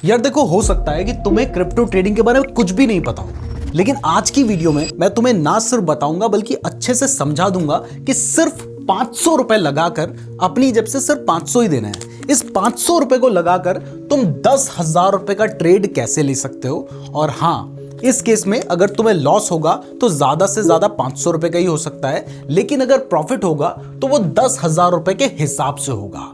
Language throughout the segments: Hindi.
यार देखो, हो सकता है कि तुम्हें क्रिप्टो ट्रेडिंग के बारे में कुछ भी नहीं पता हो, लेकिन आज की वीडियो में मैं तुम्हें ना सिर्फ बताऊंगा बल्कि अच्छे से समझा दूंगा कि सिर्फ 500 रुपए लगाकर अपनी जेब से सिर्फ 500 ही देना है। इस 500 रुपए को लगाकर तुम 10,000 रुपए का ट्रेड कैसे ले सकते हो। और हाँ, इस केस में अगर तुम्हें लॉस होगा तो ज्यादा से ज्यादा 500 रुपए का ही हो सकता है, लेकिन अगर प्रॉफिट होगा तो वो 10,000 रुपए के हिसाब से होगा।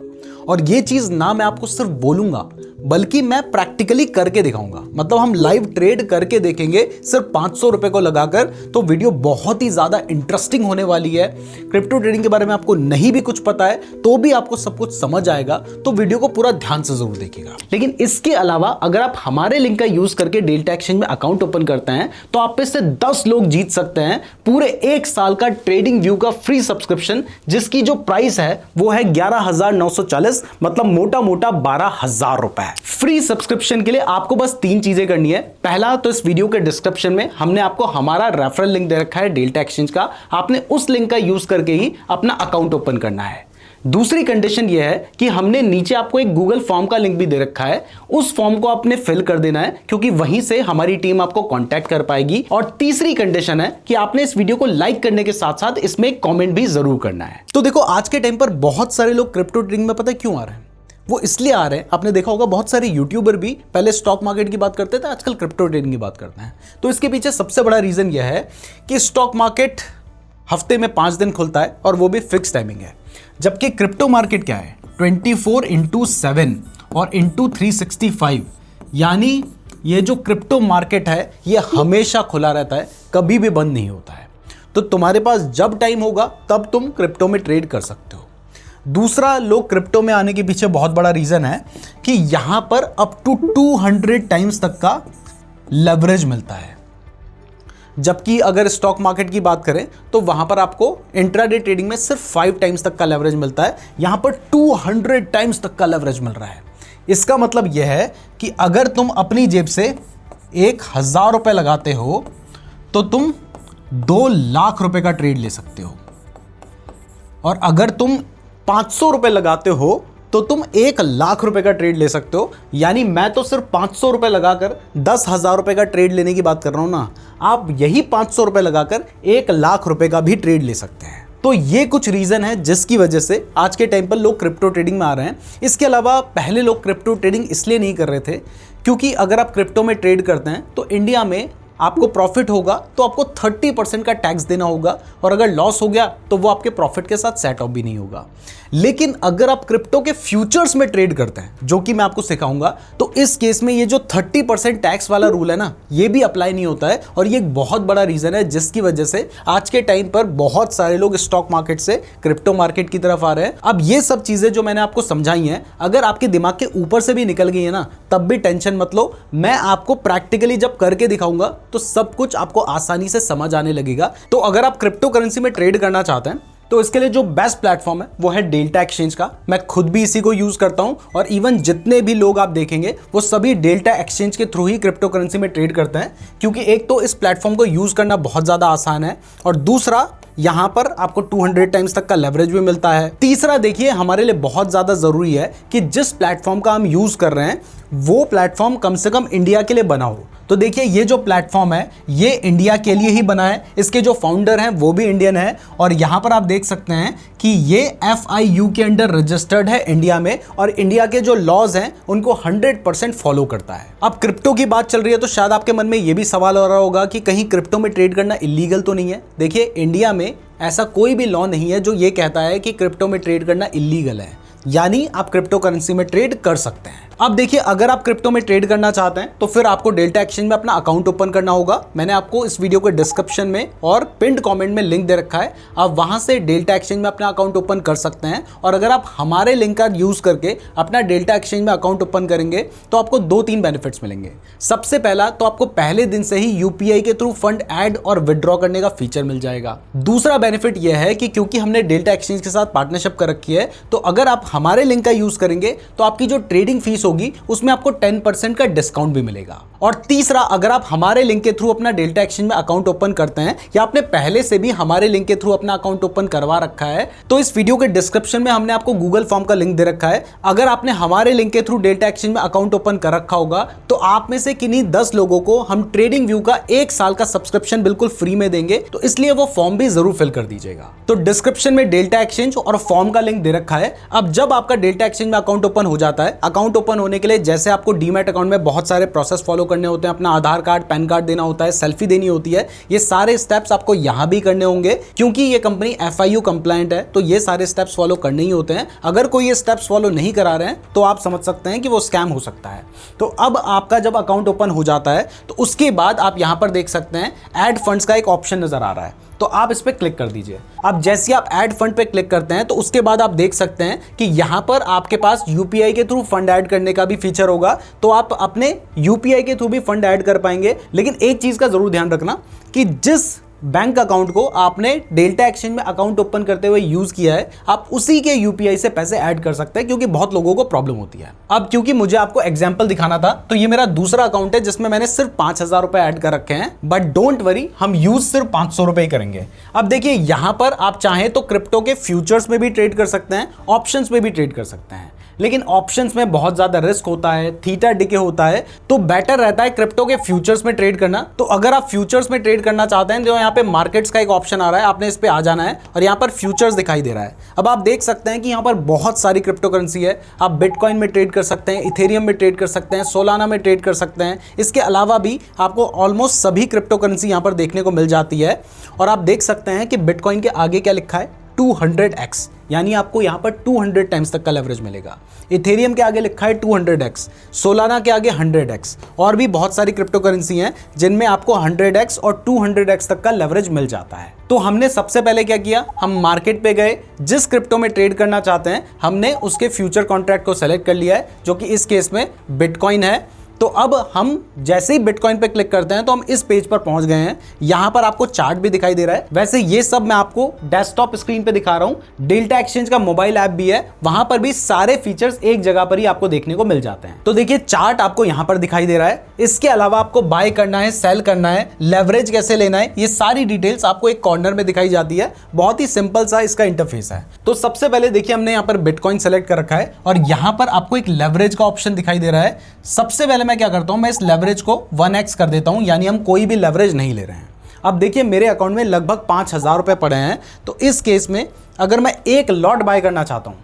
और ये चीज ना मैं आपको सिर्फ बोलूंगा बल्कि मैं प्रैक्टिकली करके दिखाऊंगा। मतलब हम लाइव ट्रेड करके देखेंगे सिर्फ 500 रुपए को लगाकर। तो वीडियो बहुत ही ज्यादा इंटरेस्टिंग होने वाली है। क्रिप्टो ट्रेडिंग के बारे में आपको नहीं भी कुछ पता है तो भी आपको सब कुछ समझ आएगा, तो वीडियो को पूरा ध्यान से जरूर देखिएगा। लेकिन इसके अलावा अगर आप हमारे लिंक का यूज करके डेल्टा एक्सचेंज में अकाउंट ओपन करते हैं तो आप इससे 10 लोग जीत सकते हैं पूरे 1 साल का ट्रेडिंग व्यू का फ्री सब्सक्रिप्शन, जिसकी जो प्राइस है वो है 11,940, मतलब मोटा मोटा 12,000 रुपए। फ्री सब्सक्रिप्शन के लिए आपको बस 3 चीजें करनी है। पहला तो इस वीडियो के डिस्क्रिप्शन में हमने आपको हमारा रेफरल लिंक दे रखा है डेल्टा एक्सचेंज का, आपने उस लिंक का यूज करके ही अपना अकाउंट ओपन करना है। दूसरी कंडीशन यह है कि हमने नीचे आपको एक गूगल फॉर्म का लिंक भी दे रखा है, उस फॉर्म को आपने फिल कर देना है क्योंकि वहीं से हमारी टीम आपको कांटेक्ट कर पाएगी। और तीसरी कंडीशन है कि आपने इस वीडियो को लाइक करने के साथ साथ इसमें एक कमेंट भी जरूर करना है। तो देखो, आज के टाइम पर बहुत सारे लोग क्रिप्टो ट्रेडिंग में पता है क्यों आ रहे हैं? वो इसलिए आ रहे हैं, आपने देखा होगा बहुत सारे यूट्यूबर भी पहले स्टॉक मार्केट की बात करते थे, आजकल क्रिप्टो ट्रेडिंग की बात करते हैं। तो इसके पीछे सबसे बड़ा रीजन यह है कि स्टॉक मार्केट हफ्ते में 5 दिन खुलता है और वो भी फिक्स टाइमिंग है, जबकि क्रिप्टो मार्केट क्या है 24/7 और इंटू 365। यानी ये जो क्रिप्टो मार्केट है ये हमेशा खुला रहता है, कभी भी बंद नहीं होता है। तो तुम्हारे पास जब टाइम होगा तब तुम क्रिप्टो में ट्रेड कर सकते हो। दूसरा, लोग क्रिप्टो में आने के पीछे बहुत बड़ा रीजन है कि यहां पर अप टू 200 टाइम्स तक का लेवरेज मिलता है, जबकि अगर स्टॉक मार्केट की बात करें तो वहां पर आपको इंट्राडे ट्रेडिंग में सिर्फ 5 टाइम्स तक का लेवरेज मिलता है, यहां पर 200 टाइम्स तक का लेवरेज मिल रहा है। इसका मतलब यह है कि अगर तुम अपनी जेब से 1,000 रुपए लगाते हो तो तुम 2 लाख रुपए का ट्रेड ले सकते हो, और अगर तुम 500 रुपए लगाते हो तो तुम 1 लाख रुपए का ट्रेड ले सकते हो। यानी मैं तो सिर्फ 500 रुपए लगाकर 10,000 रुपए का ट्रेड लेने की बात कर रहा हूं ना, आप यही 500 रुपए लगाकर 1 लाख रुपए का भी ट्रेड ले सकते हैं। तो ये कुछ रीजन है जिसकी वजह से आज के टाइम पर लोग क्रिप्टो ट्रेडिंग में आ रहे हैं। इसके अलावा पहले लोग क्रिप्टो ट्रेडिंग इसलिए नहीं कर रहे थे क्योंकि अगर आप क्रिप्टो में ट्रेड करते हैं तो इंडिया में आपको प्रॉफिट होगा तो आपको 30% का टैक्स देना होगा, और अगर लॉस हो गया तो वो आपके प्रॉफिट के साथ सेट ऑफ भी नहीं होगा। लेकिन अगर आप क्रिप्टो के फ्यूचर्स में ट्रेड करते हैं, जो कि मैं आपको सिखाऊंगा, तो इस केस में ये जो 30% टैक्स वाला रूल है ना, ये भी अप्लाई नहीं होता है। और ये एक बहुत बड़ा रीजन है जिसकी वजह से आज के टाइम पर बहुत सारे लोग स्टॉक मार्केट से क्रिप्टो मार्केट की तरफ आ रहे हैं। अब ये सब चीजें जो मैंने आपको समझाई हैं, अगर आपके दिमाग के ऊपर से भी निकल गई है ना, तब भी टेंशन मत लो। मैं आपको प्रैक्टिकली जब करके दिखाऊंगा तो सब कुछ आपको आसानी से समझ आने लगेगा। तो अगर आप क्रिप्टो करेंसी में ट्रेड करना चाहते हैं तो इसके लिए जो बेस्ट प्लेटफॉर्म है वो है डेल्टा एक्सचेंज का। मैं खुद भी इसी को यूज करता हूं, और इवन जितने भी लोग आप देखेंगे वो सभी डेल्टा एक्सचेंज के थ्रू ही क्रिप्टो करेंसी में ट्रेड करते हैं, क्योंकि एक तो इस प्लेटफॉर्म को यूज करना बहुत ज्यादा आसान है, और दूसरा यहां पर आपको 200 टाइम्स तक का लेवरेज भी मिलता है। तीसरा, देखिए, हमारे लिए बहुत ज्यादा जरूरी है कि जिस प्लेटफॉर्म का हम यूज कर रहे हैं वो प्लेटफॉर्म कम से कम इंडिया के लिए बना हो। तो देखिए, ये जो प्लेटफॉर्म है ये इंडिया के लिए ही बना है, इसके जो फाउंडर हैं वो भी इंडियन है, और यहां पर आप देख सकते हैं कि ये FIU के अंडर रजिस्टर्ड है इंडिया में, और इंडिया के जो लॉज हैं उनको 100% फॉलो करता है। अब क्रिप्टो की बात चल रही है तो शायद आपके मन में ये भी सवाल हो रहा होगा कि कहीं क्रिप्टो में ट्रेड करना इलीगल तो नहीं है। देखिए, इंडिया में ऐसा कोई भी लॉ नहीं है जो ये कहता है कि क्रिप्टो में ट्रेड करना इलीगल है, यानी आप क्रिप्टो करेंसी में ट्रेड कर सकते हैं। अब देखिए, अगर आप क्रिप्टो में ट्रेड करना चाहते हैं तो फिर आपको डेल्टा एक्सचेंज में अपना अकाउंट ओपन करना होगा। मैंने आपको इस वीडियो के डिस्क्रिप्शन में और पिन्ड कमेंट में लिंक दे रखा है, आप वहां से डेल्टा एक्सचेंज में अपना अकाउंट ओपन कर सकते हैं। और अगर आप हमारे लिंक का यूज करके अपना डेल्टा एक्सचेंज में अकाउंट ओपन करेंगे तो आपको 2-3 बेनिफिट्स मिलेंगे। सबसे पहला तो आपको पहले दिन से ही UPI के थ्रू फंड ऐड और विड्रॉ करने का फीचर मिल जाएगा। दूसरा बेनिफिट यह है कि क्योंकि हमने डेल्टा एक्सचेंज के साथ पार्टनरशिप कर रखी है, तो अगर आप हमारे लिंक का यूज करेंगे तो आपकी जो ट्रेडिंग फीस होगी उसमें आपको 10% का डिस्काउंट भी मिलेगा। और तीसरा, अगर आप हमारे लिंक के थ्रू अपना डेल्टा एक्सचेंज में अकाउंट ओपन करते हैं या आपने पहले से भी हमारे लिंक के थ्रू अपना अकाउंट ओपन करवा रखा है, तो इस वीडियो के डिस्क्रिप्शन में हमने आपको गूगल फॉर्म का लिंक दे रखा है। अगर आपने हमारे लिंक के थ्रू डेल्टा एक्सचेंज में अकाउंट ओपन कर रखा होगा तो आप में से किन्हीं 10 लोगों को हम ट्रेडिंग व्यू का 1 साल का सब्सक्रिप्शन बिल्कुल फ्री में देंगे, तो इसलिए वो फॉर्म भी जरूर फिल कर दीजिएगा। तो डिस्क्रिप्शन में डेल्टा एक्सचेंज और फॉर्म का लिंक दे रखा है। अब जब आपका डेल्टा एक्सचेंज में अकाउंट ओपन हो जाता है, अकाउंट ओपन होने के लिए जैसे आपको डीमैट अकाउंट में बहुत सारे प्रोसेस फॉलो करने होते हैं, अपना आधार कार्ड, पैन कार्ड देना होता है, सेल्फी देनी होती है, ये सारे स्टेप्स आपको यहां भी करने होंगे। क्योंकि ये कंपनी FIU कंप्लायंट है तो ये सारे स्टेप्स फॉलो करने ही होते हैं। अगर कोई ये स्टेप्स फॉलो नहीं करा रहे हैं तो आप समझ सकते हैं कि वो स्कैम हो सकता है। तो अब आपका जब अकाउंट ओपन हो जाता है तो उसके बाद आप यहां पर देख सकते हैं ऐड फंड्स का एक ऑप्शन नजर आ रहा है, तो आप इस पे क्लिक कर दीजिए। अब जैसे आप ऐड फंड पे क्लिक करते हैं तो उसके बाद आप देख सकते हैं कि यहां पर आपके पास UPI के थ्रू फंड ऐड करने का भी फीचर होगा, तो आप अपने UPI के थ्रू भी फंड ऐड कर पाएंगे। लेकिन एक चीज का जरूर ध्यान रखना कि जिस बैंक अकाउंट को आपने डेल्टा एक्सचेंज में अकाउंट ओपन करते हुए यूज किया है, आप उसी के UPI से पैसे ऐड कर सकते हैं, क्योंकि बहुत लोगों को प्रॉब्लम होती है। अब क्योंकि मुझे आपको एग्जांपल दिखाना था तो ये मेरा दूसरा अकाउंट है जिसमें मैंने सिर्फ 5,000 रुपए ऐड कर रखे हैं, बट डोंट वरी, हम यूज सिर्फ 500 रुपए ही करेंगे। अब देखिए यहां पर आप चाहें तो क्रिप्टो के फ्यूचर्स में भी ट्रेड कर सकते हैं, ऑप्शंस में भी ट्रेड कर सकते हैं, लेकिन ऑप्शंस में बहुत ज्यादा रिस्क होता है, थीटा डिके होता है, तो बेटर रहता है क्रिप्टो के फ्यूचर्स में ट्रेड करना। तो अगर आप फ्यूचर्स में ट्रेड करना चाहते हैं तो यहाँ पे मार्केट्स का एक ऑप्शन आ रहा है, आपने इस पे आ जाना है और यहाँ पर फ्यूचर्स दिखाई दे रहा है। अब आप देख सकते हैं कि यहाँ पर बहुत सारी क्रिप्टो करेंसी है। आप बिटकॉइन में ट्रेड कर सकते हैं, इथेरियम में ट्रेड कर सकते हैं, सोलाना में ट्रेड कर सकते हैं। इसके अलावा भी आपको ऑलमोस्ट सभी क्रिप्टो करेंसी यहाँ पर देखने को मिल जाती है। और आप देख सकते हैं कि बिटकॉइन के आगे क्या लिखा है, 200x, यानी आपको यहां पर 200 टाइम्स तक का लेवरेज मिलेगा। इथेरियम के आगे लिखा है 200x, सोलाना के आगे 100x, और भी बहुत सारी क्रिप्टो करेंसी हैं जिनमें आपको 100x और 200x तक का लेवरेज मिल जाता है। तो हमने सबसे पहले क्या किया, हम मार्केट पे गए, जिस क्रिप्टो में ट्रेड करना चाहते हैं हमने उसके फ्यूचर कॉन्ट्रैक्ट को सेलेक्ट कर लिया है, जो कि इस केस में बिटकॉइन है। तो अब हम जैसे ही बिटकॉइन पे क्लिक करते हैं तो हम इस पेज पर पहुंच गए हैं। यहां पर आपको चार्ट भी दिखाई दे रहा है। वैसे ये सब मैं आपको डेस्कटॉप स्क्रीन पे दिखा रहा हूं, डेल्टा एक्सचेंज का मोबाइल ऐप भी है, वहां पर भी सारे फीचर्स एक जगह पर ही आपको देखने को मिल जाते हैं। तो देखिए चार्ट आपको यहां पर दिखाई दे रहा है। इसके अलावा आपको बाय करना है, सेल करना है, लेवरेज कैसे लेना है, ये सारी डिटेल्स आपको एक कॉर्नर में दिखाई जाती है। बहुत ही सिंपल सा इसका इंटरफेस है। तो सबसे पहले देखिए हमने यहाँ पर बिटकॉइन सेलेक्ट कर रखा है और यहां पर आपको एक लेवरेज का ऑप्शन दिखाई दे रहा है। सबसे पहले मैं क्या करता हूं, मैं इस लेवरेज को 1x कर देता हूं, यानी हम कोई भी लेवरेज नहीं ले रहे हैं। अब देखिए मेरे अकाउंट में लगभग 5,000 रुपए पड़े हैं, तो इस केस में अगर मैं एक लॉट बाय करना चाहता हूं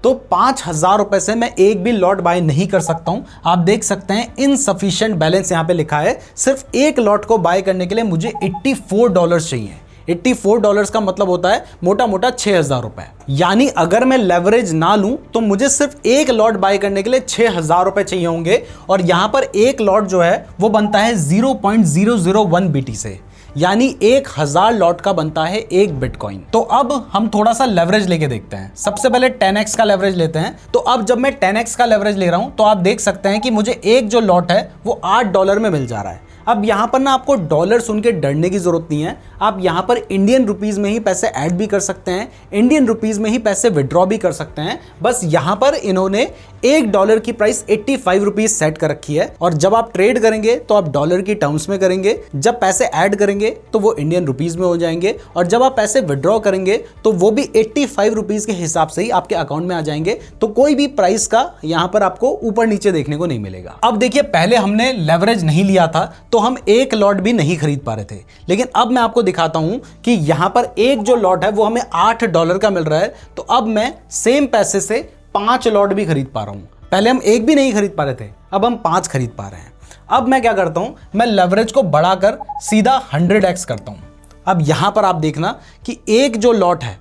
तो 5,000 रुपए से मैं एक भी लॉट बाय नहीं कर सकता हूं। आप देख सकते हैं इनसफिशिएंट बैलेंस यहां पे लिखा है। सिर्फ एक लॉट को बाय करने के लिए मुझे $84 चाहिए। $84 का मतलब होता है मोटा मोटा 6,000 रुपए। यानी अगर मैं लेवरेज ना लूं तो मुझे सिर्फ एक लॉट बाय करने के लिए 6,000 रुपए चाहिए होंगे, और यहां पर एक लॉट जो है वो बनता है 0.001 BT से, यानी 1,000 लॉट का बनता है एक बिटकॉइन। तो अब हम थोड़ा सा लेवरेज लेके देखते हैं। सबसे पहले 10x का लेवरेज लेते हैं। तो अब जब मैं 10x का लेवरेज ले रहा हूं तो आप देख सकते हैं कि मुझे एक जो लॉट है वो $8 में मिल जा रहा है। अब यहां पर ना आपको डॉलर सुन के डरने की जरूरत नहीं है। आप यहां पर इंडियन रुपीस में ही पैसे ऐड भी कर सकते हैं, इंडियन रुपीस में ही पैसे विड्रॉ भी कर सकते हैं। बस यहां पर इन्होंने $1 की प्राइस 85 रुपीज सेट कर रखी है, और जब आप ट्रेड करेंगे तो आप डॉलर की टर्म्स में करेंगे, जब पैसे ऐड करेंगे तो वो इंडियन रुपीस में हो जाएंगे, और जब आप पैसे विड्रॉ करेंगे तो वो भी 85 रुपीज के हिसाब से ही आपके अकाउंट में आ जाएंगे। तो कोई भी प्राइस का यहां पर आपको ऊपर नीचे देखने को नहीं मिलेगा। अब देखिए पहले हमने लेवरेज नहीं लिया था तो हम एक लॉट भी नहीं खरीद पा रहे थे, लेकिन अब मैं आपको दिखाता हूं कि यहां पर एक जो लॉट है वो हमें $8 का मिल रहा है। तो अब मैं सेम पैसे से 5 लॉट भी खरीद पा रहा हूं। पहले हम एक भी नहीं खरीद पा रहे थे, अब हम 5 खरीद पा रहे हैं। अब मैं क्या करता हूं, मैं लेवरेज को बढ़ाकर सीधा 100x करता हूं। अब यहां पर आप देखना कि एक जो लॉट है,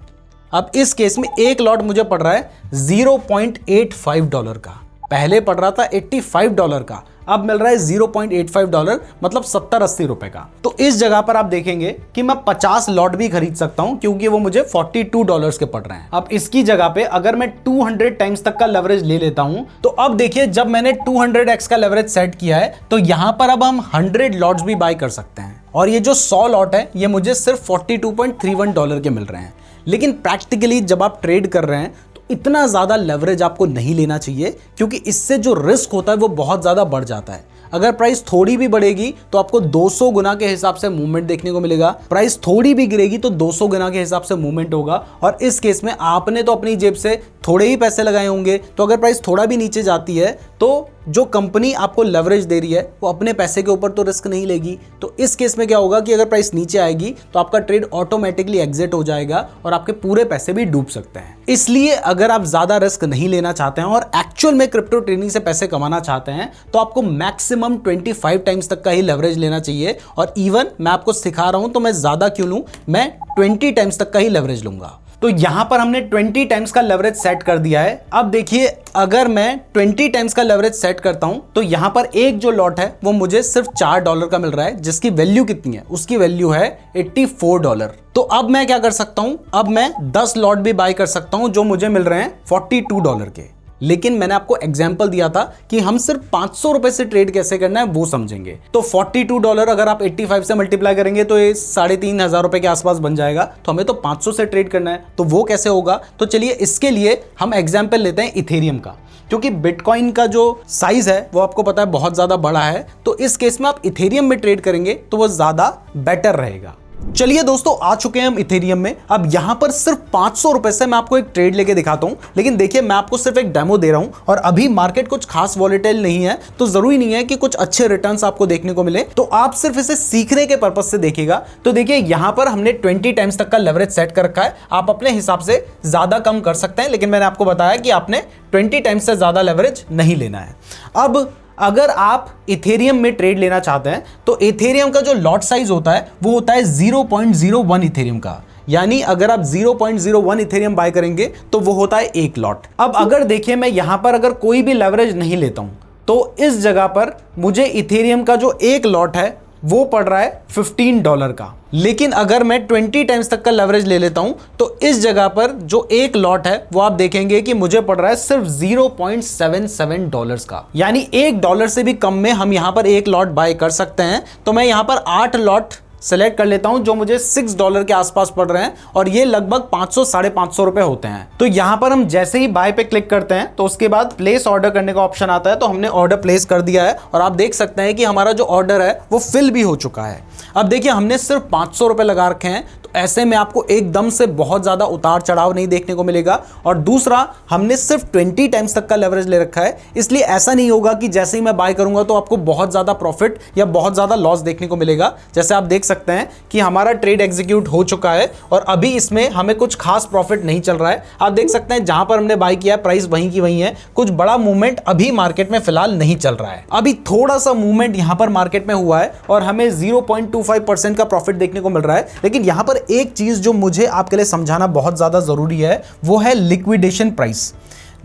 अब इस केस में एक लॉट मुझे पड़ रहा है $0.85 का, पहले पड़ रहा था $85 का, अब मिल रहा है $0.85, मतलब 70-80 रुपए का। तो इस जगह पर आप देखेंगे कि मैं 50 लॉट भी खरीद सकता हूं, क्योंकि वो मुझे $42 के पड़ रहे हैं। अब इसकी जगह पे अगर मैं 200 टाइम्स तक का लेवरेज ले लेता हूं, तो अब देखिए जब मैंने 200x का लेवरेज सेट किया है तो यहां पर अब हम 100 लॉट्स भी बाय कर सकते हैं, और ये जो 100 लॉट है ये मुझे सिर्फ $42.31 के मिल रहे हैं। लेकिन प्रैक्टिकली जब आप ट्रेड कर रहे हैं तो इतना ज़्यादा लेवरेज आपको नहीं लेना चाहिए, क्योंकि इससे जो रिस्क होता है वो बहुत ज़्यादा बढ़ जाता है। अगर प्राइस थोड़ी भी बढ़ेगी तो आपको 200 गुना के हिसाब से मूवमेंट देखने को मिलेगा, प्राइस थोड़ी भी गिरेगी तो 200 गुना के हिसाब से मूवमेंट होगा। और इस केस में आपने तो अपनी जेब से थोड़े ही पैसे लगाए होंगे, तो अगर प्राइस थोड़ा भी नीचे जाती है तो जो कंपनी आपको लेवरेज दे रही है वो अपने पैसे के ऊपर तो रिस्क नहीं लेगी। तो इस केस में क्या होगा कि अगर प्राइस नीचे आएगी तो आपका ट्रेड ऑटोमेटिकली एग्जिट हो जाएगा और आपके पूरे पैसे भी डूब सकते हैं। इसलिए अगर आप ज्यादा रिस्क नहीं लेना चाहते हैं और एक्चुअल में क्रिप्टो ट्रेडिंग से पैसे कमाना चाहते हैं तो आपको मैक्सिमम 25 टाइम्स तक का ही लेवरेज लेना चाहिए। और इवन मैं आपको सिखा रहा हूं तो मैं ज्यादा क्यों लूं, मैं 20 टाइम्स तक का ही लेवरेज लूंगा। तो यहां पर हमने 20 टाइम्स का लेवरेज सेट कर दिया है। अब देखिए, अगर मैं 20 टाइम्स का लेवरेज सेट करता हूं तो यहां पर एक जो लॉट है वो मुझे सिर्फ $4 का मिल रहा है, जिसकी वैल्यू कितनी है, उसकी वैल्यू है $84। तो अब मैं क्या कर सकता हूं, अब मैं 10 लॉट भी बाय कर सकता हूं जो मुझे मिल रहे हैं $42 के। लेकिन मैंने आपको एग्जाम्पल दिया था कि हम सिर्फ 500 रुपए से ट्रेड कैसे करना है वो समझेंगे। तो $42 अगर आप 85 से मल्टीप्लाई करेंगे तो ये 3,500 रुपए के आसपास बन जाएगा। तो हमें तो 500 से ट्रेड करना है, तो वो कैसे होगा। तो चलिए इसके लिए हम एग्जाम्पल लेते हैं इथेरियम का, क्योंकि बिटकॉइन का जो साइज है वो आपको पता है बहुत ज्यादा बड़ा है। तो इस केस में आप इथेरियम में ट्रेड करेंगे तो वो ज्यादा बेटर रहेगा। चलिए दोस्तों, आ चुके हैं हम इथेरियम में। अब यहां पर सिर्फ 500 रुपए से मैं आपको एक ट्रेड लेके दिखाता हूं। लेकिन देखिए, मैं आपको सिर्फ एक डेमो दे रहा हूं और अभी मार्केट कुछ खास वॉलेटाइल नहीं है, तो जरूरी नहीं है कि कुछ अच्छे रिटर्न्स आपको देखने को मिले। तो आप सिर्फ इसे सीखने के पर्पस से देखिएगा। तो देखिए, यहां पर हमने 20 टाइम्स तक का लेवरेज सेट कर रखा है। आप अपने हिसाब से ज्यादा कम कर सकते हैं, लेकिन मैंने आपको बताया कि आपने 20 टाइम्स से ज्यादा लेवरेज नहीं लेना है। अब अगर आप इथेरियम में ट्रेड लेना चाहते हैं तो इथेरियम का जो लॉट साइज होता है वो होता है 0.01 इथेरियम का। यानी अगर आप 0.01 इथेरियम बाय करेंगे तो वो होता है एक लॉट। अब अगर देखिए, मैं यहां पर अगर कोई भी लेवरेज नहीं लेता हूं तो इस जगह पर मुझे इथेरियम का जो एक लॉट है वो पड़ रहा है $15 का। लेकिन अगर मैं 20 टाइम्स तक का लेवरेज ले लेता हूं तो इस जगह पर जो एक लॉट है वो आप देखेंगे कि मुझे पड़ रहा है सिर्फ $0.77 का। यानी $1 से भी कम में हम यहां पर एक लॉट बाय कर सकते हैं। तो मैं यहां पर 8 लॉट सेलेक्ट कर लेता हूं जो मुझे $6 के आसपास पड़ रहे हैं और ये लगभग 500-550 रुपए होते हैं। तो यहां पर हम जैसे ही बाय पे क्लिक करते हैं तो उसके बाद प्लेस ऑर्डर करने का ऑप्शन आता है। तो हमने ऑर्डर प्लेस कर दिया है और आप देख सकते हैं कि हमारा जो ऑर्डर है वो फिल भी हो चुका है। अब देखिए, हमने सिर्फ 500 रुपए लगा रखे हैं, तो ऐसे में आपको एकदम से बहुत ज्यादा उतार चढ़ाव नहीं देखने को मिलेगा। और दूसरा, हमने सिर्फ 20 टाइम्स तक का लेवरेज ले रखा है, इसलिए ऐसा नहीं होगा कि जैसे ही मैं बाय करूंगा तो आपको बहुत ज्यादा प्रॉफिट या बहुत ज्यादा लॉस देखने को मिलेगा। जैसे आप देख सकते हैं कि हमारा ट्रेड एग्जीक्यूट हो चुका है और अभी इसमें हमें कुछ खास प्रॉफिट नहीं चल रहा है। आप देख सकते हैं जहां पर हमने बाय किया प्राइस वहीं की वहीं है, कुछ बड़ा मूवमेंट अभी मार्केट में फिलहाल नहीं चल रहा है। अभी थोड़ा सा मूवमेंट यहां पर मार्केट में हुआ है और हमें 0.25% का प्रॉफिट देखने को मिल रहा है। लेकिन यहां पर एक चीज जो मुझे आपके लिए समझाना बहुत ज्यादा जरूरी है वो है लिक्विडेशन प्राइस।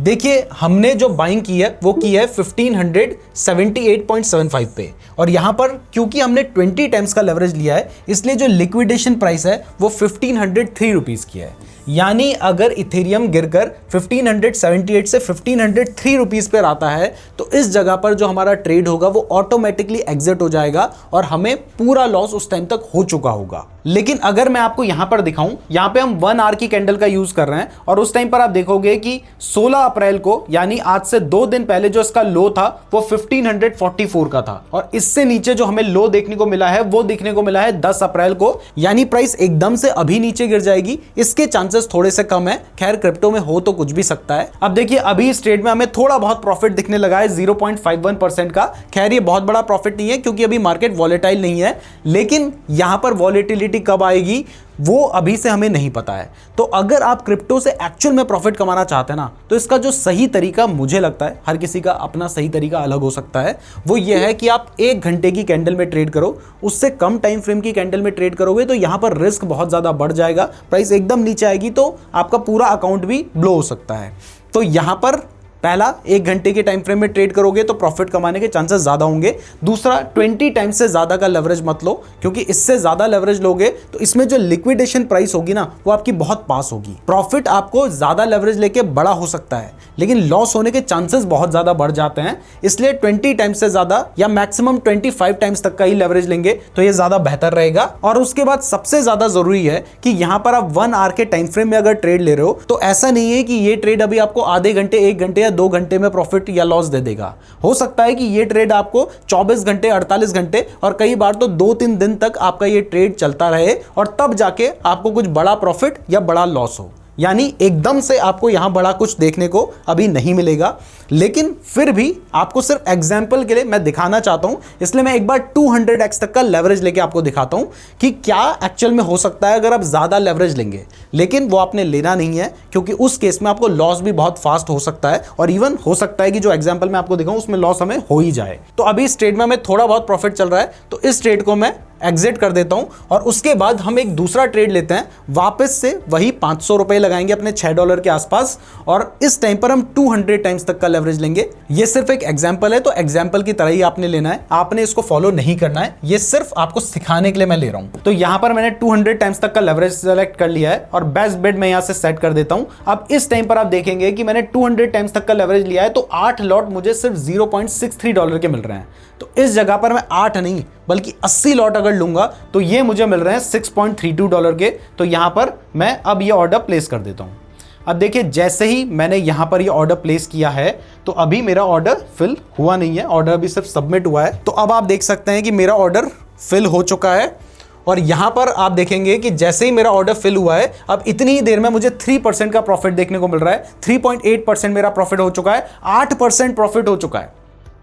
देखिए, हमने जो बाइंग की है वो की है 1578.75 पे और यहां पर क्योंकि हमने 20 टाइम्स का लेवरेज लिया है इसलिए जो लिक्विडेशन प्राइस है वो 1503 रुपीस की है। यानी अगर इथेरियम गिरकर 1578 से 1503 रुपीस पर आता है तो इस जगह पर जो हमारा ट्रेड होगा वो ऑटोमेटिकली एग्जिट हो जाएगा और हमें पूरा लॉस उस टाइम तक हो चुका होगा। लेकिन अगर मैं आपको यहां पर दिखाऊं, यहां पे हम 1 आवर की कैंडल का यूज कर रहे हैं और उस टाइम पर आप देखोगे कि 16 अप्रैल को यानी आज से 2 दिन पहले जो इसका लो था वो 1544 का था और इससे नीचे जो हमें लो देखने को मिला है वो देखने को मिला है 10 अप्रैल को। यानी प्राइस एकदम से अभी नीचे गिर जाएगी, इसके चांसेस थोड़े से कम है। खैर, क्रिप्टो में हो तो कुछ भी सकता है। अब देखिए, अभी इस ट्रेड में हमें थोड़ा बहुत प्रॉफिट दिखने लगा है 0.51% का। खैर, ये बहुत बड़ा प्रॉफिट नहीं है क्योंकि अभी मार्केट वॉलेटाइल नहीं है, लेकिन यहां पर वॉलेटिलिटी कब आएगी वो अभी से हमें नहीं पता है। तो अगर आप क्रिप्टो से एक्चुअल में प्रॉफिट कमाना चाहते हैं ना, तो इसका जो सही तरीका मुझे लगता है, हर किसी का अपना सही तरीका अलग हो सकता है, वो ये है कि आप 1 घंटे की कैंडल में ट्रेड करो। उससे कम टाइम फ्रेम की कैंडल में ट्रेड करोगे तो यहां पर रिस्क बहुत ज्यादा बढ़ जाएगा। प्राइस एकदम नीचे आएगी तो आपका पूरा अकाउंट भी ब्लो हो सकता है। तो यहां पर पहला, 1 घंटे के टाइम फ्रेम में ट्रेड करोगे तो प्रॉफिट कमाने के चांसेस ज्यादा होंगे। दूसरा, 20 टाइम्स से ज्यादा का लेवरेज मत लो, क्योंकि इससे ज्यादा लेवरेज लोगे तो इसमें जो लिक्विडेशन प्राइस होगी ना वो आपकी बहुत पास होगी। प्रॉफिट आपको ज्यादा लेवरेज लेके बड़ा हो सकता है, लेकिन लॉस होने के चांसेस बहुत ज्यादा बढ़ जाते हैं। इसलिए 20 टाइम्स से ज्यादा या मैक्सिमम 25 टाइम्स तक का ही लेवरेज लेंगे तो ये ज्यादा बेहतर रहेगा। और उसके बाद सबसे ज्यादा जरूरी है कि यहां पर आप 1 आवर के टाइम फ्रेम में अगर ट्रेड ले रहे हो तो ऐसा नहीं है कि ये ट्रेड अभी आपको आधे घंटे, 1 घंटे या 2 घंटे में प्रॉफिट या लॉस दे देगा। हो सकता है कि ये ट्रेड आपको 24 घंटे, 48 घंटे और कई बार तो 2-3 दिन तक आपका ये ट्रेड चलता रहे और तब जाके आपको कुछ बड़ा प्रॉफिट या बड़ा लॉस हो। यानी एकदम से आपको यहां बड़ा कुछ देखने को अभी नहीं मिलेगा, लेकिन फिर भी आपको सिर्फ एग्जांपल के लिए मैं दिखाना चाहता हूं, इसलिए मैं एक बार 200x तक का लेवरेज लेके आपको दिखाता हूं कि क्या एक्चुअल में हो सकता है अगर आप ज्यादा लेवरेज लेंगे। लेकिन वो आपने लेना नहीं है, क्योंकि उस केस में आपको लॉस भी बहुत फास्ट हो सकता है और इवन हो सकता है कि जो एग्जाम्पल मैं आपको दिखाऊं उसमें लॉस हमें हो ही जाए। तो अभी इस ट्रेड में हमें थोड़ा बहुत प्रॉफिट चल रहा है, तो इस ट्रेड को मैं एग्जिट कर देता हूं और उसके बाद हम एक दूसरा ट्रेड लेते हैं। वापस से वही 500 रुपए लगाएंगे अपने $6 के आसपास और इस टाइम पर हम 200 टाइम्स तक का लेवरेज लेंगे। ये सिर्फ एक एग्जांपल है, तो एग्जांपल की तरह ही आपने लेना है, आपने इसको फॉलो नहीं करना है। ये सिर्फ आपको सिखाने के लिए मैं ले रहा हूं। तो यहां पर मैंने 200 टाइम्स तक का लेवरेज सेलेक्ट कर लिया है और बेस्ट बेट मैं यहां से सेट कर देता हूं। अब इस टाइम पर आप देखेंगे कि मैंने 200 टाइम्स तक का लेवरेज लिया है, तो 8 लॉट मुझे सिर्फ $0.63 के मिल रहे हैं। तो इस जगह पर मैं 8 नहीं बल्कि 80 लॉट अगर लूंगा तो ये मुझे मिल रहे हैं $6.32 के। तो यहां पर मैं अब ये ऑर्डर प्लेस कर देता हूं। अब देखिए, जैसे ही मैंने यहां पर ये ऑर्डर प्लेस किया है तो अभी मेरा ऑर्डर फिल हुआ नहीं है, ऑर्डर अभी सिर्फ सबमिट हुआ है। तो अब आप देख सकते हैं कि मेरा ऑर्डर फिल हो चुका है और यहां पर आप देखेंगे कि जैसे ही मेरा ऑर्डर फिल हुआ है अब इतनी ही देर में मुझे 3% का प्रॉफिट देखने को मिल रहा है। 3.8% मेरा प्रॉफिट हो चुका है, 8% प्रॉफिट हो चुका है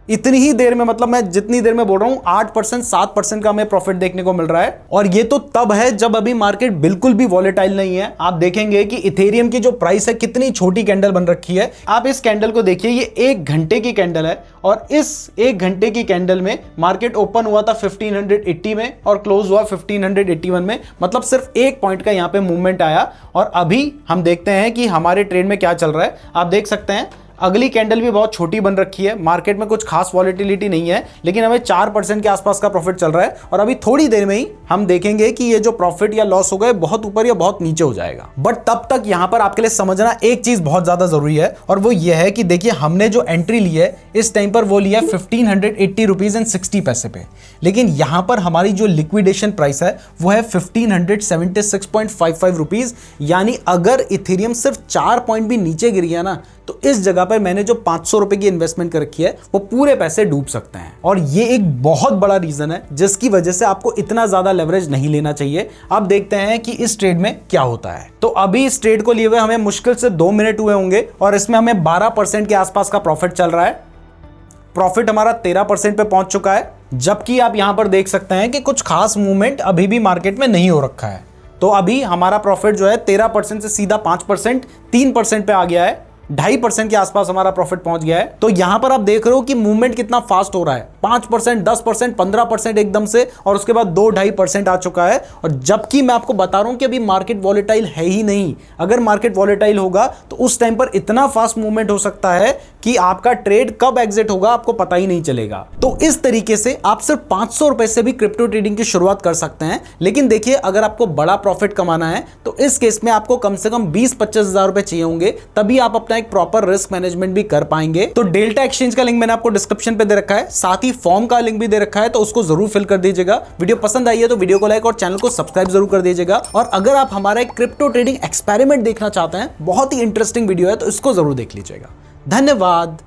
इतनी ही देर में। मतलब मैं जितनी देर में बोल रहा हूं 8%, 7% का हमें प्रॉफिट देखने को मिल रहा है। और ये तो तब है जब अभी मार्केट बिल्कुल भी वॉलेटाइल नहीं है। आप देखेंगे कि इथेरियम की जो प्राइस है कितनी छोटी कैंडल बन रखी है। आप इस कैंडल को देखिए, ये 1 घंटे की कैंडल है और इस 1 घंटे की कैंडल में मार्केट ओपन हुआ था 1580 में और क्लोज हुआ 1581 में। मतलब सिर्फ 1 पॉइंट का यहां पे मूवमेंट आया। और अभी हम देखते हैं कि हमारे ट्रेड में क्या चल रहा है। आप देख सकते हैं अगली कैंडल भी बहुत छोटी बन रखी है, मार्केट में कुछ खास वॉलेटिलिटी नहीं है, लेकिन हमें 4% के आसपास का प्रॉफिट चल रहा है। और अभी थोड़ी देर में ही हम देखेंगे कि ये जो प्रॉफिट या लॉस होगा बहुत ऊपर या बहुत नीचे हो जाएगा। बट तब तक यहां पर आपके लिए समझना एक चीज बहुत ज्यादा जरूरी है और वो ये है कि देखिए, हमने जो एंट्री ली है इस टाइम पर वो लिया 1580 रुपीज एंड 60 पैसे पे, लेकिन यहां पर हमारी जो लिक्विडेशन प्राइस है वो है 1576.55 रुपीज। यानी अगर इथेरियम सिर्फ 4 पॉइंट भी नीचे गिर गया ना तो इस जगह पर मैंने जो 500 रुपए की इन्वेस्टमेंट कर रखी है वो पूरे पैसे डूब सकते हैं। और ये एक बहुत बड़ा रीजन है जिसकी वजह से आपको इतना ज्यादा लेवरेज नहीं लेना चाहिए। अब देखते हैं कि इस ट्रेड में क्या होता है। तो अभी इस ट्रेड को लिए हुए हमें मुश्किल से 2 मिनट हुए होंगे और इसमें हमें 12% के आसपास का प्रॉफिट चल रहा है। प्रॉफिट हमारा 13% पे पहुंच चुका है, जबकि आप यहां पर देख सकते हैं कि कुछ खास मूवमेंट अभी भी मार्केट में नहीं हो रखा है। तो अभी हमारा प्रॉफिट जो है 13% से सीधा 5%, 3% पे आ गया है। 2.5% के आसपास हमारा प्रॉफिट पहुंच गया है। तो यहां पर आप देख रहे हो कि मूवमेंट कितना फास्ट हो रहा है, 5%, 10%, 15% एकदम से, और उसके बाद 2-2.5% आ चुका है। और जबकि मैं आपको बता रहा हूं कि अभी मार्केट वॉलेटाइल है ही नहीं। अगर मार्केट वॉलेटाइल होगा तो उस टाइम पर इतना फास्ट मूवमेंट हो सकता है कि आपका ट्रेड कब एग्जिट होगा आपको पता ही नहीं चलेगा। तो इस तरीके से आप सिर्फ 500 रुपए से भी क्रिप्टो ट्रेडिंग की शुरुआत कर सकते हैं। लेकिन देखिए, अगर आपको बड़ा प्रॉफिट कमाना है तो इस केस में आपको कम से कम 20-25 हजार रुपए चाहिए होंगे, तभी आप अपना एक प्रॉपर रिस्क मैनेजमेंट भी कर पाएंगे। तो डेल्टा एक्सचेंज का लिंक मैंने आपको डिस्क्रिप्शन पे दे रखा है, साथ ही फॉर्म का लिंक भी दे रखा है, तो उसको जरूर फिल कर दीजिएगा। वीडियो पसंद आई है तो वीडियो को लाइक और चैनल को सब्सक्राइब जरूर कर दीजिएगा। और अगर आप हमारा एक क्रिप्टो ट्रेडिंग एक्सपेरिमेंट देखना चाहते हैं, बहुत ही इंटरेस्टिंग वीडियो है, तो इसको जरूर देख लीजिएगा। धन्यवाद।